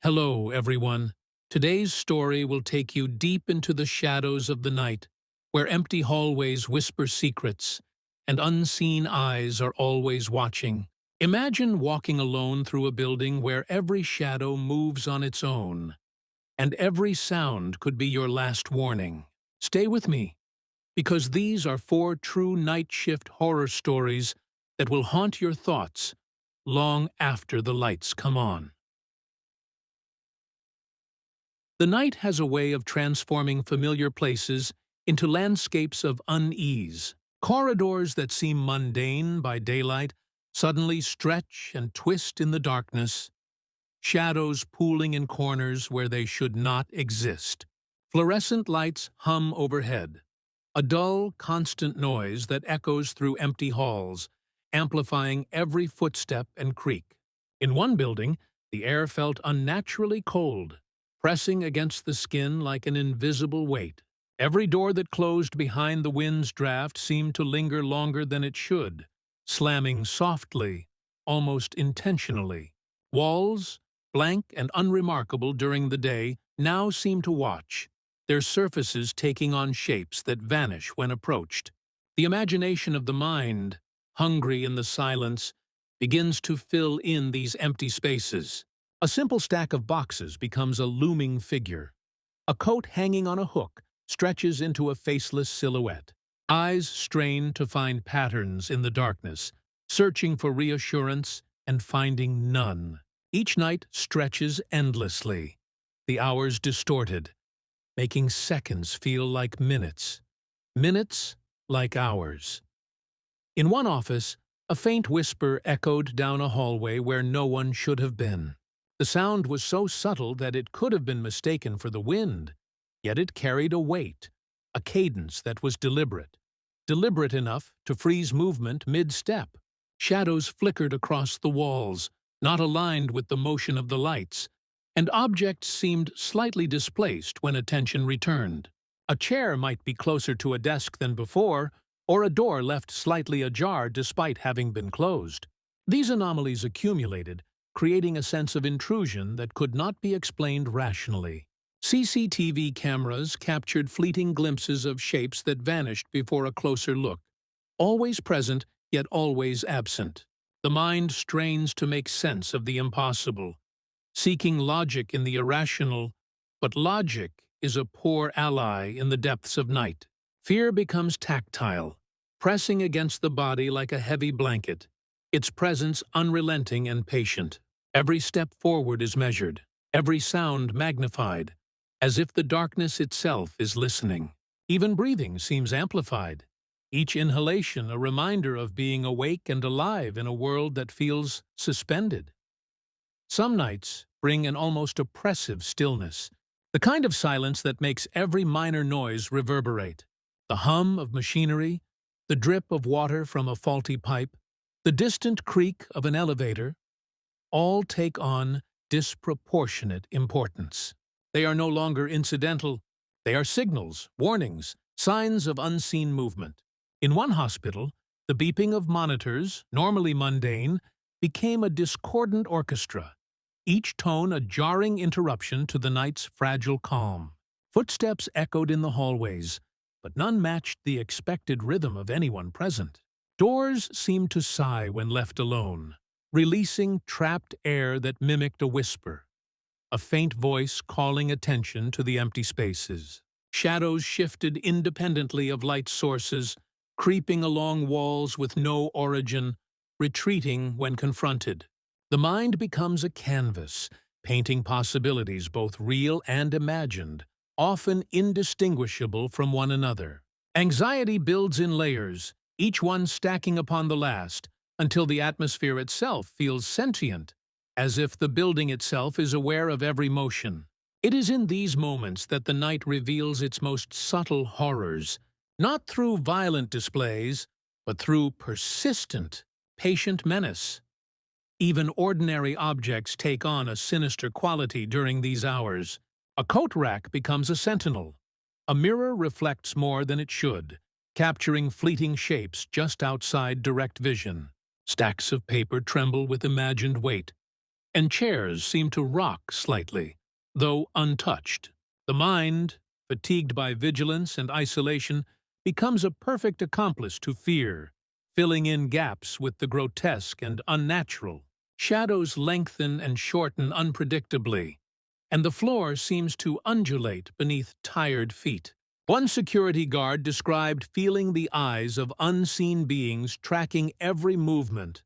Hello, everyone. Today's story will take you deep into the shadows of the night, where empty hallways whisper secrets and unseen eyes are always watching. Imagine walking alone through a building where every shadow moves on its own, and every sound could be your last warning. Stay with me, because these are four true night shift horror stories that will haunt your thoughts long after the lights come on. The night has a way of transforming familiar places into landscapes of unease. Corridors that seem mundane by daylight suddenly stretch and twist in the darkness, shadows pooling in corners where they should not exist. Fluorescent lights hum overhead, a dull, constant noise that echoes through empty halls, amplifying every footstep and creak. In one building, the air felt unnaturally cold, pressing against the skin like an invisible weight. Every door that closed behind the wind's draft seemed to linger longer than it should, slamming softly, almost intentionally. Walls, blank and unremarkable during the day, now seem to watch, their surfaces taking on shapes that vanish when approached. The imagination of the mind, hungry in the silence, begins to fill in these empty spaces. A simple stack of boxes becomes a looming figure. A coat hanging on a hook stretches into a faceless silhouette. Eyes strain to find patterns in the darkness, searching for reassurance and finding none. Each night stretches endlessly, the hours distorted, making seconds feel like minutes, minutes like hours. In one office, a faint whisper echoed down a hallway where no one should have been. The sound was so subtle that it could have been mistaken for the wind, yet it carried a weight, a cadence that was deliberate enough to freeze movement mid-step. Shadows flickered across the walls, not aligned with the motion of the lights, and objects seemed slightly displaced when attention returned. A chair might be closer to a desk than before, or a door left slightly ajar despite having been closed. These anomalies accumulated, creating a sense of intrusion that could not be explained rationally. CCTV cameras captured fleeting glimpses of shapes that vanished before a closer look, always present yet always absent. The mind strains to make sense of the impossible, seeking logic in the irrational, but logic is a poor ally in the depths of night. Fear becomes tactile, pressing against the body like a heavy blanket, its presence unrelenting and patient. Every step forward is measured, every sound magnified, as if the darkness itself is listening. Even breathing seems amplified, each inhalation a reminder of being awake and alive in a world that feels suspended. Some nights bring an almost oppressive stillness, the kind of silence that makes every minor noise reverberate. The hum of machinery, the drip of water from a faulty pipe, the distant creak of an elevator, all take on disproportionate importance. They are no longer incidental, they are signals, warnings, signs of unseen movement. In one hospital, the beeping of monitors, normally mundane, became a discordant orchestra, each tone a jarring interruption to the night's fragile calm. Footsteps echoed in the hallways, but none matched the expected rhythm of anyone present. Doors seemed to sigh when left alone, releasing trapped air that mimicked a whisper, a faint voice calling attention to the empty spaces. Shadows shifted independently of light sources, creeping along walls with no origin, retreating when confronted. The mind becomes a canvas, painting possibilities both real and imagined, often indistinguishable from one another. Anxiety builds in layers, each one stacking upon the last, until the atmosphere itself feels sentient, as if the building itself is aware of every motion. It is in these moments that the night reveals its most subtle horrors, not through violent displays, but through persistent, patient menace. Even ordinary objects take on a sinister quality during these hours. A coat rack becomes a sentinel. A mirror reflects more than it should, capturing fleeting shapes just outside direct vision. Stacks of paper tremble with imagined weight, and chairs seem to rock slightly, though untouched. The mind, fatigued by vigilance and isolation, becomes a perfect accomplice to fear, filling in gaps with the grotesque and unnatural. Shadows lengthen and shorten unpredictably, and the floor seems to undulate beneath tired feet. One security guard described feeling the eyes of unseen beings tracking every movement,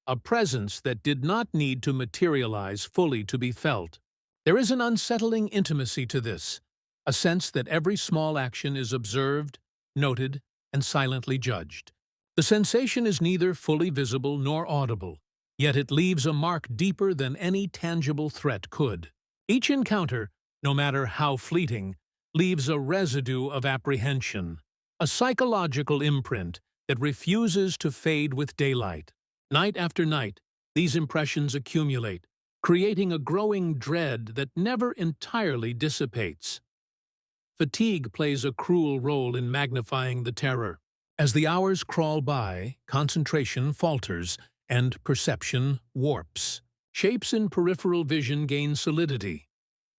a presence that did not need to materialize fully to be felt. There is an unsettling intimacy to this, a sense that every small action is observed, noted, and silently judged. The sensation is neither fully visible nor audible, yet it leaves a mark deeper than any tangible threat could. Each encounter, no matter how fleeting, leaves a residue of apprehension, a psychological imprint that refuses to fade with daylight. Night after night, these impressions accumulate, creating a growing dread that never entirely dissipates. Fatigue plays a cruel role in magnifying the terror. As the hours crawl by, concentration falters and perception warps. Shapes in peripheral vision gain solidity.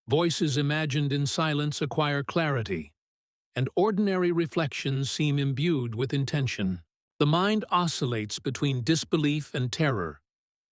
Voices imagined in silence acquire clarity, and ordinary reflections seem imbued with intention. The mind oscillates between disbelief and terror,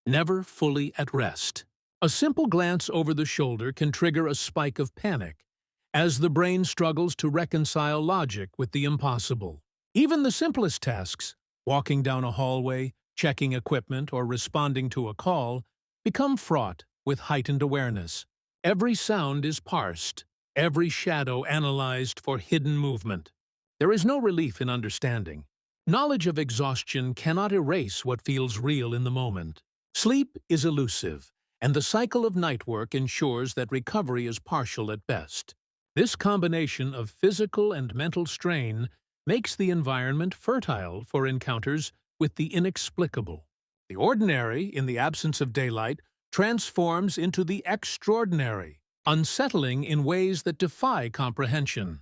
never fully at rest. A simple glance over the shoulder can trigger a spike of panic, as the brain struggles to reconcile logic with the impossible. Even the simplest tasks, walking down a hallway, checking equipment, or responding to a call, become fraught with heightened awareness. Every sound is parsed, every shadow analyzed for hidden movement. There is no relief in understanding. Knowledge of exhaustion cannot erase what feels real in the moment. Sleep is elusive, and the cycle of night work ensures that recovery is partial at best. This combination of physical and mental strain makes the environment fertile for encounters with the inexplicable. The ordinary, in the absence of daylight, transforms into the extraordinary, unsettling in ways that defy comprehension.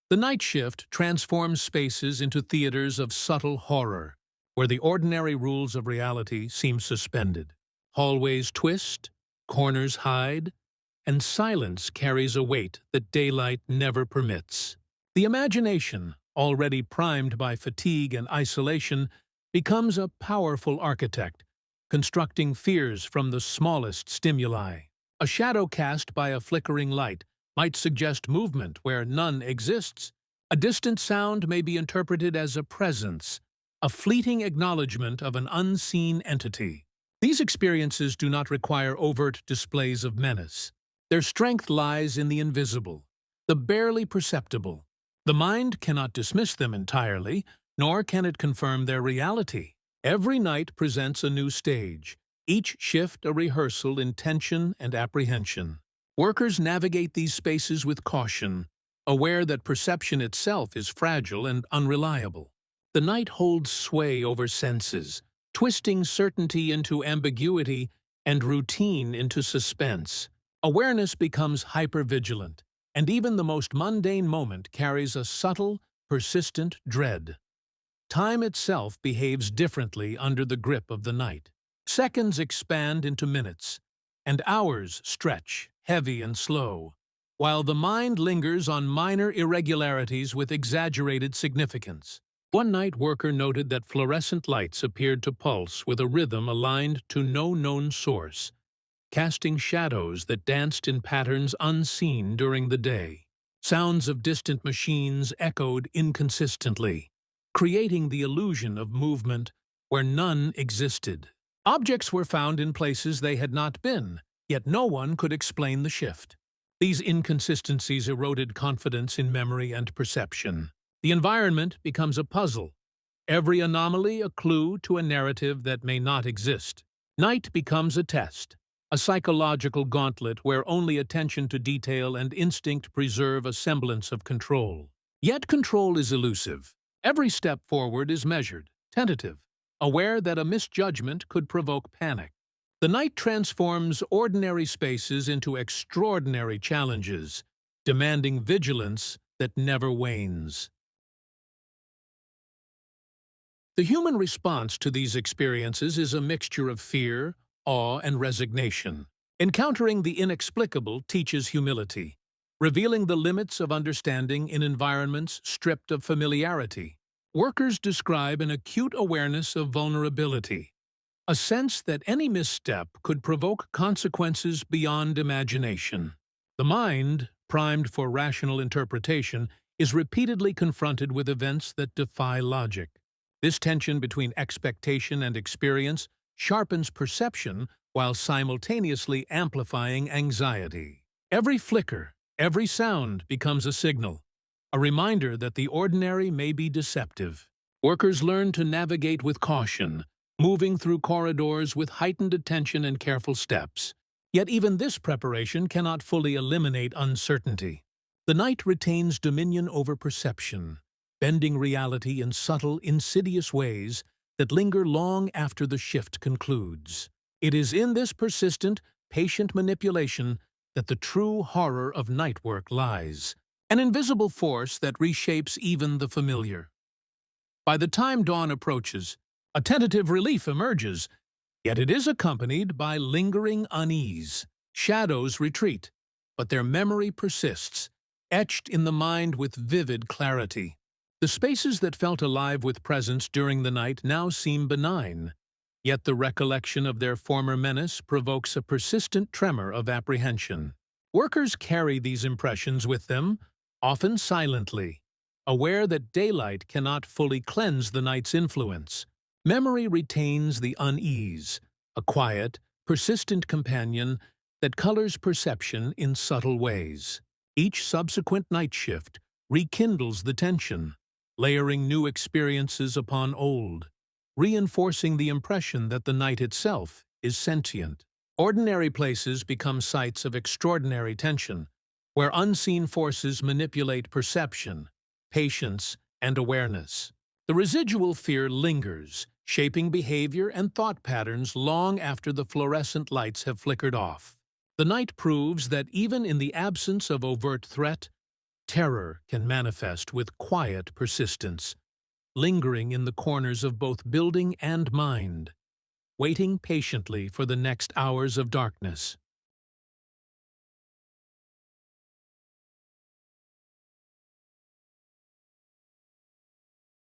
The night shift transforms spaces into theaters of subtle horror, where the ordinary rules of reality seem suspended. Hallways twist, corners hide, and silence carries a weight that daylight never permits. The imagination, already primed by fatigue and isolation, becomes a powerful architect, constructing fears from the smallest stimuli. A shadow cast by a flickering light might suggest movement where none exists. A distant sound may be interpreted as a presence, a fleeting acknowledgement of an unseen entity. These experiences do not require overt displays of menace. Their strength lies in the invisible, the barely perceptible. The mind cannot dismiss them entirely, nor can it confirm their reality. Every night presents a new stage, each shift a rehearsal in tension and apprehension. Workers navigate these spaces with caution, aware that perception itself is fragile and unreliable. The night holds sway over senses, twisting certainty into ambiguity and routine into suspense. Awareness becomes hypervigilant, and even the most mundane moment carries a subtle, persistent dread. Time itself behaves differently under the grip of the night. Seconds expand into minutes, and hours stretch, heavy and slow, while the mind lingers on minor irregularities with exaggerated significance. One night worker noted that fluorescent lights appeared to pulse with a rhythm aligned to no known source, casting shadows that danced in patterns unseen during the day. Sounds of distant machines echoed inconsistently, creating the illusion of movement where none existed. Objects were found in places they had not been, yet no one could explain the shift. These inconsistencies eroded confidence in memory and perception. The environment becomes a puzzle, every anomaly a clue to a narrative that may not exist. Night becomes a test, a psychological gauntlet where only attention to detail and instinct preserve a semblance of control. Yet control is elusive. Every step forward is measured, tentative, aware that a misjudgment could provoke panic. The night transforms ordinary spaces into extraordinary challenges, demanding vigilance that never wanes. The human response to these experiences is a mixture of fear, awe, and resignation. Encountering the inexplicable teaches humility, revealing the limits of understanding in environments stripped of familiarity. Workers describe an acute awareness of vulnerability, a sense that any misstep could provoke consequences beyond imagination. The mind, primed for rational interpretation, is repeatedly confronted with events that defy logic. This tension between expectation and experience sharpens perception while simultaneously amplifying anxiety. Every flicker, every sound becomes a signal, a reminder that the ordinary may be deceptive. Workers learn to navigate with caution, moving through corridors with heightened attention and careful steps. Yet even this preparation cannot fully eliminate uncertainty. The night retains dominion over perception, bending reality in subtle, insidious ways that linger long after the shift concludes. It is in this persistent, patient manipulation that the true horror of night work lies, an invisible force that reshapes even the familiar. By the time dawn approaches, a tentative relief emerges, yet it is accompanied by lingering unease. Shadows retreat, but their memory persists, etched in the mind with vivid clarity. The spaces that felt alive with presence during the night now seem benign, yet the recollection of their former menace provokes a persistent tremor of apprehension. Workers carry these impressions with them, often silently, aware that daylight cannot fully cleanse the night's influence. Memory retains the unease, a quiet, persistent companion that colors perception in subtle ways. Each subsequent night shift rekindles the tension, layering new experiences upon old, reinforcing the impression that the night itself is sentient. Ordinary places become sites of extraordinary tension, where unseen forces manipulate perception, patience, and awareness. The residual fear lingers, shaping behavior and thought patterns long after the fluorescent lights have flickered off. The night proves that even in the absence of overt threat, terror can manifest with quiet persistence, lingering in the corners of both building and mind, waiting patiently for the next hours of darkness.